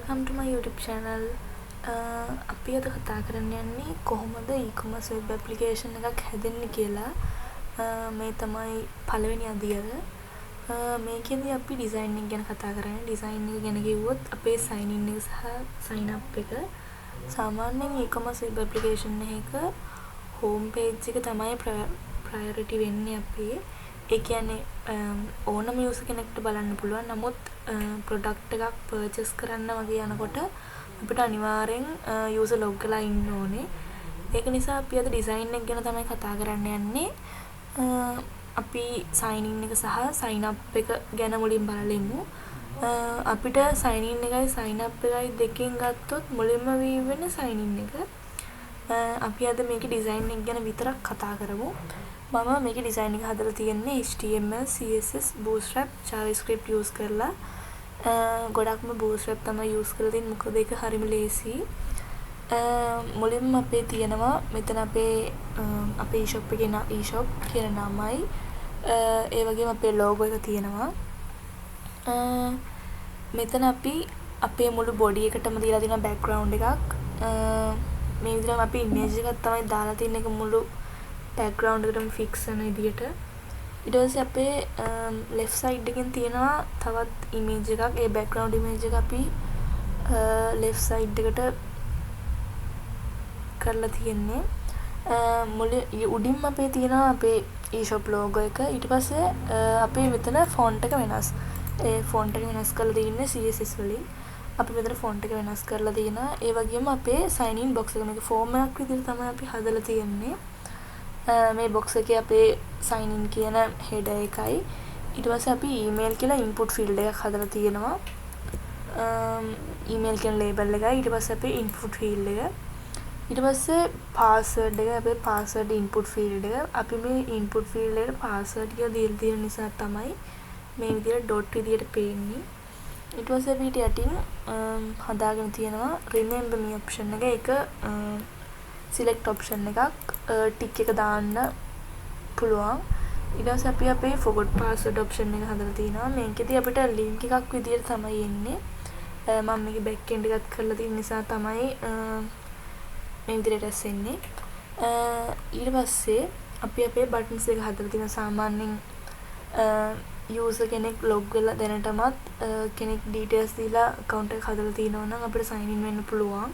Welcome to my YouTube channel. අපි අද කතා කරන්න යන්නේ කොහොමද e-commerce web application එකක් හැදෙන්නේ කියලා. මේ තමයි පළවෙනි අදියර. මේකෙන්දී අපි design එක ගැන කතා කරන්නේ. design එක ගැන කිව්වොත් අපේ sign in එක සහ sign up එක සාමාන්‍යයෙන් e-commerce web application එකක home page එක තමයි priority වෙන්නේ අපේ. ඒ කියන්නේ ඕනම user කෙනෙක්ට බලන්න පුළුවන්. නමුත් product එකක් purchase කරන්න වගේ යනකොට අපිට අනිවාර්යෙන් user log කරලා ඉන්න ඕනේ. ඒක නිසා අපි අද design එක ගැන තමයි කතා කරන්න යන්නේ. අපි sign in එක සහ sign up එක ගැන මුලින් බලමු. අපිට sign in එකයි sign up එකයි දෙකෙන් ගත්තොත් මුලින්ම වෙන්නේ sign in එක. අපි අද මේකේ design එක ගැන විතරක් කතා කරමු. මම මේකේ design එක හදලා තියෙන්නේ HTML, CSS, Bootstrap, JavaScript use කරලා. ගොඩක්ම Bootstrap තමයි use කරලා තියෙන්නේ. මොකද ඒක හරිම ලේසි. මුලින්ම අපේ තියෙනවා මෙතන අපේ e-shop එකේ e-shop කියන නමයි ඒ වගේම අපේ logo එක තියෙනවා. මෙතන අපි අපේ මුළු body එකටම දීලා තියෙන background එකක්. මේ විදිහටම අපි image එකක් තමයි දාලා තියෙන එක මුළු background එකටම fix වෙන විදිහට. ඊට පස්සේ අපේ left side එකෙන් තියෙනවා තවත් image එකක්. ඒ background image එක අපි left side එකට කරලා තියෙන්නේ. උඩින්ම අපේ තියෙනවා අපේ e-shop logo එක. ඊට පස්සේ අපේ මෙතන font එක වෙනස්. ඒ font එක වෙනස් කරලා තියෙන්නේ CSS වලින්. අපි මෙතන font එක වෙනස් කරලා තියෙනවා. ඒ වගේම අපේ sign in box එක මේක form එකක් විදිහට තමයි අපි හදලා තියෙන්නේ. මේ box එකේ අපේ sign in කියන header එකයි. ඊට පස්සේ අපි email කියලා input field එකක් හදලා තියෙනවා. email කියන label එකයි. ඊට පස්සේ අපේ input field එක. ඊට පස්සේ password එක අපේ password input field එක. අපි මේ input field එකට password කියලා දීලා තියෙන නිසා තමයි මේ විදිහට dot විදිහට පේන්නේ. ඊට පස්සේ අපි යටින් හදාගෙන තියෙනවා remember me option එක. ඒක select option එකක්. tick එක දාන්න පුළුවන්. ඊට පස්සේ අපි අපේ forgot password option එක හදලා තිනවා. මේකෙදී අපිට link එකක් විදිහට තමයි එන්නේ. මම මේකේ back end එකත් කරලා තියෙන නිසා තමයි මේ විදිහට ඇසෙන්නේ. ඊට පස්සේ අපි අපේ buttons එක හදලා තියෙන සාමාන්‍යයෙන් user කෙනෙක් log වෙලා දැනටමත් කෙනෙක් details දීලා account එක හදලා තිනවා නම් අපිට sign in වෙන්න පුළුවන්.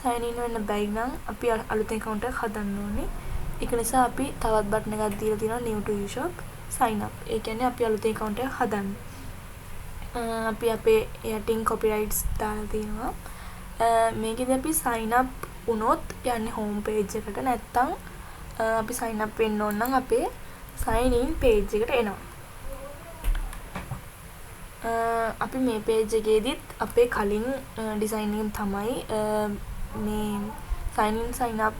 sign in වෙන්න බැරි නම් අපි අලුතෙන් account එකක් හදන්න ඕනේ. ඒක නිසා අපි තවත් බටන් එකක් දීලා තියෙනවා new to e-shop sign up. ඒ කියන්නේ අපි අලුතෙන් account එකක් හදන්න. අපි අපේ යටින් copyrights දාලා තියෙනවා. මේකෙදී අපි sign up වුණොත් යන්නේ home page එකට. නැත්තම් අපි sign up වෙන්න ඕන නම් අපේ sign in page එකට එනවා. අපි මේ page එකේදීත් අපේ කලින් design එකෙන් තමයි මේ sign in sign up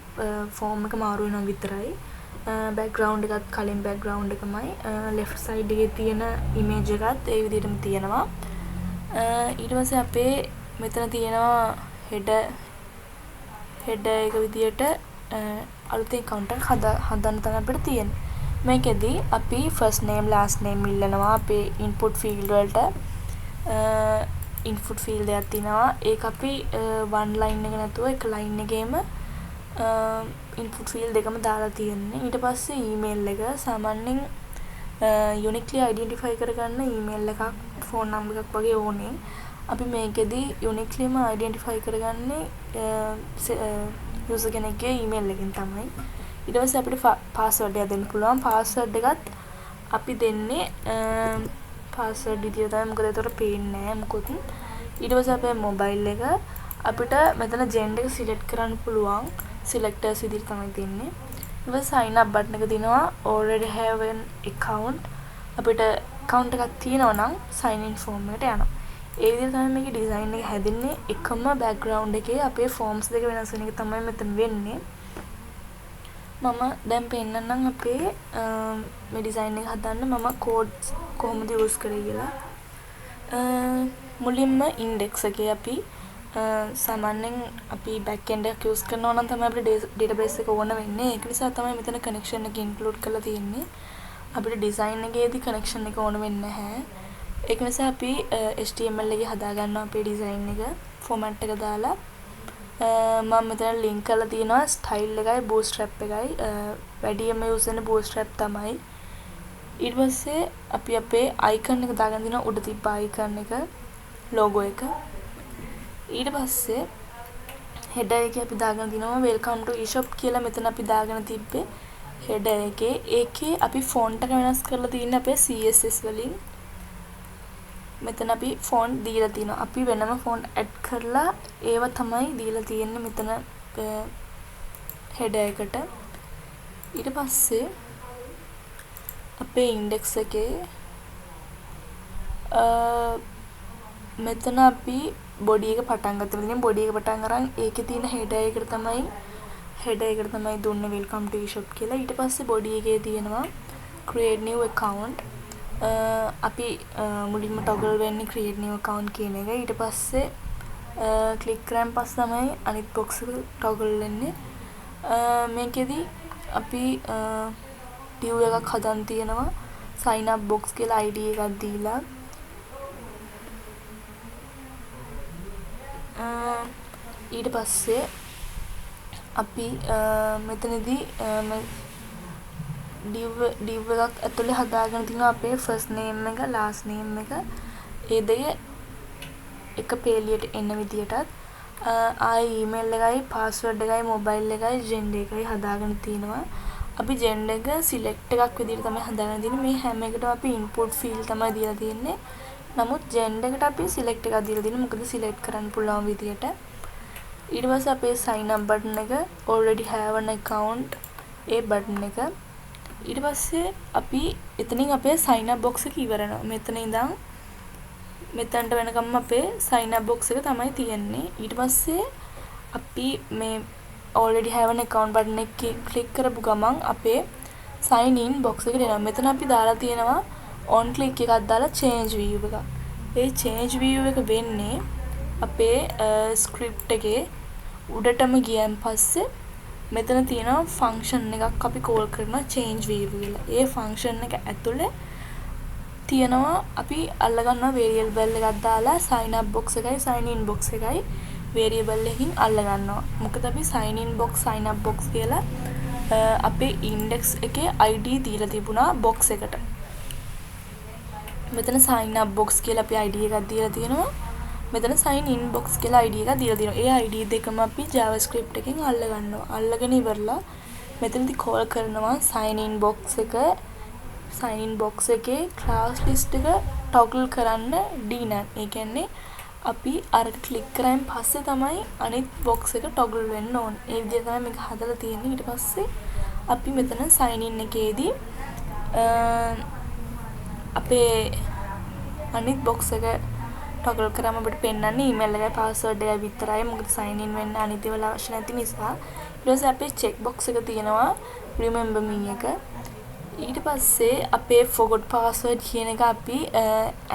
form එක මාරු වෙනවා විතරයි. background එකත් කලින් background එකමයි. left side එකේ තියෙන image එකත් ඒ විදිහටම තියෙනවා. ඊට පස්සේ අපේ මෙතන තියෙනවා header එක විදිහට අලුතෙන් account එකක් හදන්න තමයි අපිට තියෙන්නේ. මේකෙදී අපි first name last name ඉල්ලනවා අපේ input field වලට. input field එකක් තියෙනවා. ඒක අපි one line එක නැතුව එක line එකේම input field දෙකම දාලා තියෙන්නේ. ඊට පස්සේ email එක සාමාන්‍යයෙන් uniquely identify කරගන්න email එකක් phone number එකක් වගේ ඕනේ. අපි මේකෙදී uniquelyම identify කරගන්නේ user කෙනෙක්ගේ email එකෙන් තමයි. ඊට පස්සේ අපිට password එක දෙන්න පුළුවන්. password එකත් අපි දෙන්නේ password විදියට තමයි. මොකද ඒතකොට පේන්නේ නැහැ මොකොත්. ඊට පස්සේ අපේ mobile එක අපිට මෙතන gender එක select කරන්න පුළුවන්. selectors විදිහට තමයි දෙන්නේ. ඊට පස්සේ sign up button එක දිනවා. already have an account. අපිට account එකක් තියෙනවා නම් sign in form එකට යනවා. ඒ විදිහට තමයි මේකේ design එක හැදෙන්නේ. එකම background එකේ අපේ forms දෙක වෙනස් වෙන එක තමයි මෙතන වෙන්නේ. මම දැන් පෙන්නන්නම් අපේ මේ design එක හදන්න මම codes කොහොමද use කරේ කියලා. මුලින්ම index එකේ අපි සාමාන්‍යයෙන් අපි back end එකක් use කරනවා නම් තමයි අපිට database එක ඕන වෙන්නේ. ඒක නිසා තමයි මෙතන connection එක include කරලා තියෙන්නේ. අපිට design එකේදී connection එක ඕන වෙන්නේ නැහැ. ඒක නිසා අපි HTML එකේ හදා ගන්නවා අපේ design එක. ෆෝමැට් එක දාලා මම මෙතන ලින්ක් කරලා තියෙනවා ස්ටයිල් එකයි බූට්ස්ට්‍රැප් එකයි. වැඩියෙන්ම යූස් වෙන බූට්ස්ට්‍රැප් තමයි. ඊට පස්සේ අපි අපේ අයිකන් එක දාගෙන දිනවා උඩ තිබ්බ අයිකන් එක ලෝගෝ එක. ඊට පස්සේ header එකේ අපි දාගෙන දිනවා welcome to eShop කියලා මෙතන අපි දාගෙන තිබ්බේ header එකේ. ඒකේ අපි font එක වෙනස් කරලා තියෙන්නේ අපේ CSS වලින්. මෙතන අපි font දීලා තිනවා. අපි වෙනම font add කරලා ඒව තමයි දීලා තියෙන්නේ මෙතන header එකට. ඊට පස්සේ අපේ index එකේ මෙතන අපි body එක පටන් ගත්තා. ඉතින් body එක පටන් අරන් ඒකේ තියෙන header එකට තමයි දුන්නේ welcome to eShop කියලා. ඊට පස්සේ body එකේ තියෙනවා create new account. අපි මුලින්ම toggle වෙන්නේ create new account කියන එක. ඊට පස්සේ click කරන් පස්සේ තමයි අනිත් box එක toggle වෙන්නේ. මේකෙදි අපි div එකක් හදන් තියෙනවා sign up box කියලා ID එකක් දීලා. ඊට පස්සේ අපි මෙතනදී div එකක් ඇතුලේ හදාගෙන තිනවා අපේ first name එක last name එක. ඒ දෙක එක පේලියට එන විදියටත් ආයි email එකයි password එකයි mobile එකයි gender එකයි හදාගෙන තිනවා. අපි gender එක select එකක් විදියට තමයි හදාගෙන තින්නේ. මේ හැම එකටම අපි input field තමයි දීලා තියෙන්නේ. නමුත් gender එකට අපි select එකක් දීලා තියෙනවා. මොකද select කරන්න පුළුවන් විදියට. ඊට පස්සේ අපේ sign up button එක already have an account A button එක. ඊට පස්සේ අපි එතනින් අපේ sign up box එක ඉවරනවා. මෙතන ඉඳන් මෙතනට වෙනකම් අපේ sign up box එක තමයි තියෙන්නේ. ඊට පස්සේ අපි මේ already have an account button එක click කරපු ගමන් අපේ sign in box එකට එනවා. මෙතන අපි දාලා තියෙනවා on click එකක් දාලා change view එක. ඒ change view එක වෙන්නේ අපේ script එකේ උඩටම ගියන් පස්සේ මෙතන තියෙනවා function එකක් අපි call කරනවා change view කියලා. ඒ function එක ඇතුලේ තියෙනවා අපි අල්ලගන්නවා variable එකක් දාලා sign up box එකයි sign in box එකයි variable එකකින් අල්ලගන්නවා. මොකද අපි sign in box sign up box කියලා අපේ index එකේ ID දීලා තිබුණා box එකට. මෙතන sign up box කියලා අපි ID එකක් දීලා තියෙනවා. මෙතන sign in box කියලා ID එකක් දීලා තියෙනවා. ඒ ID දෙකම අපි JavaScript එකෙන් අල්ලගන්නවා. අල්ලගෙන ඉවරලා මෙතනදී call කරනවා sign in box එක. sign in box එකේ class list එක toggle කරන්න d9. ඒ කියන්නේ අපි අරක click කරායින් පස්සේ තමයි අනිත් box එක toggle වෙන්න ඕනේ. ඒ විදිහට තමයි මේක හදලා තියෙන්නේ. ඊට පස්සේ අපි මෙතන sign in එකේදී අපේ අනිත් box එක toggle කරාම අපිට පෙන්නන්නේ email එකයි password එකයි විතරයි. මොකද sign in වෙන්න අනිත් ඒවා අවශ්‍ය නැති නිසා. ඊට පස්සේ අපේ check box එක තියෙනවා remember me එක. ඊට පස්සේ අපේ forgot password කියන එක අපි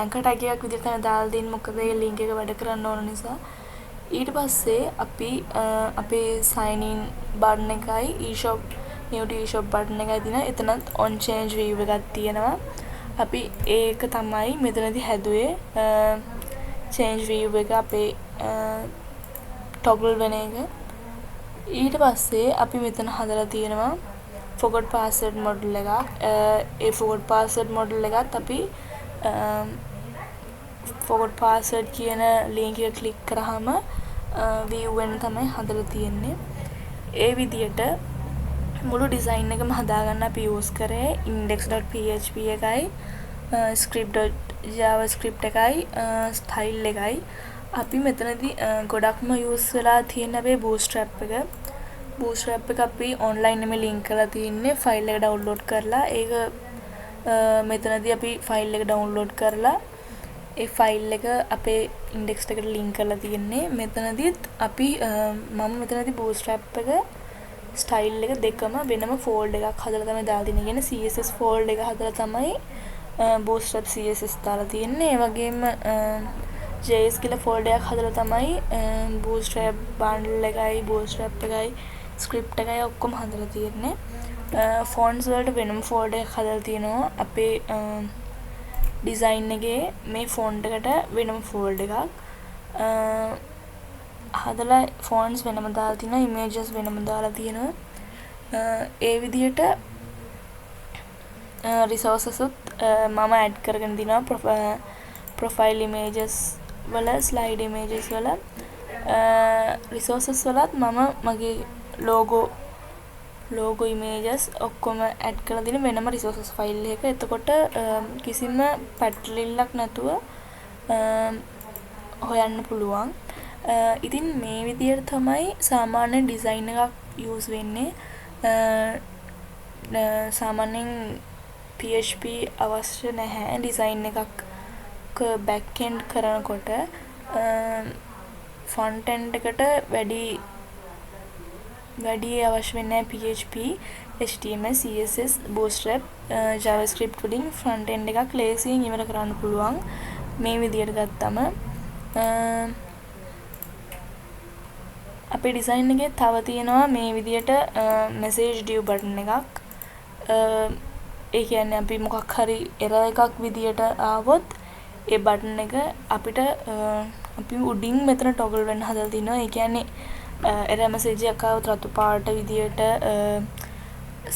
anchor tag එකක් විදිහට තමයි දාලා දෙන්නේ. මොකද ඒ link එක වැඩ කරන්න ඕන නිසා. ඊට පස්සේ අපි අපේ sign in button එකයි eShop new to eShop button එකයි තියෙනවා. එතනත් on change view එකක් තියෙනවා. අපි ඒක තමයි මෙතනදී හැදුවේ change view එක අපේ toggle වෙන එක. ඊට පස්සේ අපි මෙතන හදලා තියෙනවා forgot password model එකක්. ඒ forgot password model එකත් අපි forgot password කියන link එක click කරාම view වෙන තමයි හදලා තියෙන්නේ. ඒ විදියට මුළු design එකම හදාගන්න අපි use කරේ index.php එකයි script.javascript එකයි style එකයි. අපි මෙතනදී ගොඩක්ම use වෙලා තියෙන අපේ bootstrap එක. bootstrap එක අපි online එකේ link කරලා තින්නේ file එක download කරලා. ඒක මෙතනදී අපි file එක download කරලා ඒ file එක අපේ index එකට link කරලා තින්නේ. මෙතනදීත් අපි මම මෙතනදී bootstrap එක style එක දෙකම වෙනම folder එකක් හදලා තමයි දාලා තියෙන්නේ. කියන්නේ CSS folder එක හදලා තමයි bootstrap CSS දාලා තියෙන්නේ. ඒ වගේම JS කියලා folder එකක් හදලා තමයි bootstrap bundle එකයි bootstrap එකයි script එකයි ඔක්කොම හදලා තියෙන්නේ. fonts වලට වෙනම folder එකක් හදලා තියෙනවා. අපේ design එකේ මේ font එකට වෙනම folder එකක්. හදලා ෆොන්ට්ස් වෙනම දාලා තිනවා, ඉමේජස් වෙනම දාලා තියෙනවා. ඒ විදිහට රිසෝසස් උත් මම ඇඩ් කරගෙන දිනවා ප්‍රොෆයිල් ඉමේජස් වල, ස්ලයිඩ් ඉමේජස් වල. රිසෝසස් වලත් මම මගේ ලෝගෝ ඉමේජස් ඔක්කොම ඇඩ් කරලා දෙන වෙනම රිසෝසස් ෆයිල් එක. එතකොට කිසිම පැටලිල්ලක් නැතුව හොයන්න පුළුවන්. ඉතින් මේ විදිහට තමයි සාමාන්‍ය ඩිසයින් එකක් යූස් වෙන්නේ. සාමාන්‍යයෙන් PHP අවශ්‍ය නැහැ ඩිසයින් එකක් බෑක් එන්ඩ් කරනකොට. ෆ්‍රන්ට් එන්ඩ් එකට වැඩි අවශ්‍ය වෙන්නේ PHP, HTML, CSS, Bootstrap, JavaScript වලින් ෆ්‍රන්ට් එන්ඩ් එකක් ලේසියෙන් ඉවර කරන්න පුළුවන් මේ විදිහට ගත්තම. අපේ ඩිසයින් එකේ තව තියෙනවා මේ විදිහට message due button එකක්. ඒ කියන්නේ අපි මොකක් හරි error එකක් විදිහට ආවොත් ඒ බටන් එක අපිට අපි උඩින් මෙතන toggle වෙන්න හදලා තිනවා. ඒ කියන්නේ error message එකක් ආවොත් රතු පාට විදිහට,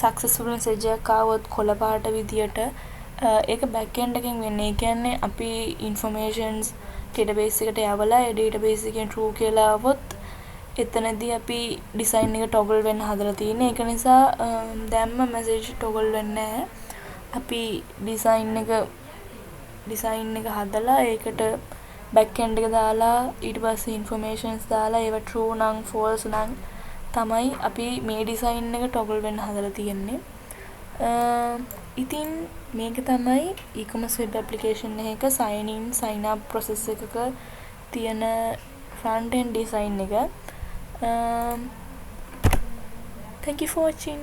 successful message එකක් ආවොත් කොළ පාට විදිහට ඒක back end එකෙන් වෙන්නේ. ඒ කියන්නේ අපි informations database එකට යවලා ඒ database එකෙන් true කියලා ආවොත් එතනදී අපි design එක toggle වෙන්න හදලා තියෙන්නේ. ඒක නිසා දැම්ම message toggle වෙන්නේ නැහැ. අපි design එක හදලා ඒකට back end එක දාලා ඊට පස්සේ informations දාලා ඒව true නම් false නම් තමයි අපි මේ design එක toggle වෙන්න හදලා තියෙන්නේ. ඉතින් මේක තමයි e-commerce web application එකක sign in sign up process එකක තියෙන front end design එක. Thank you for watching.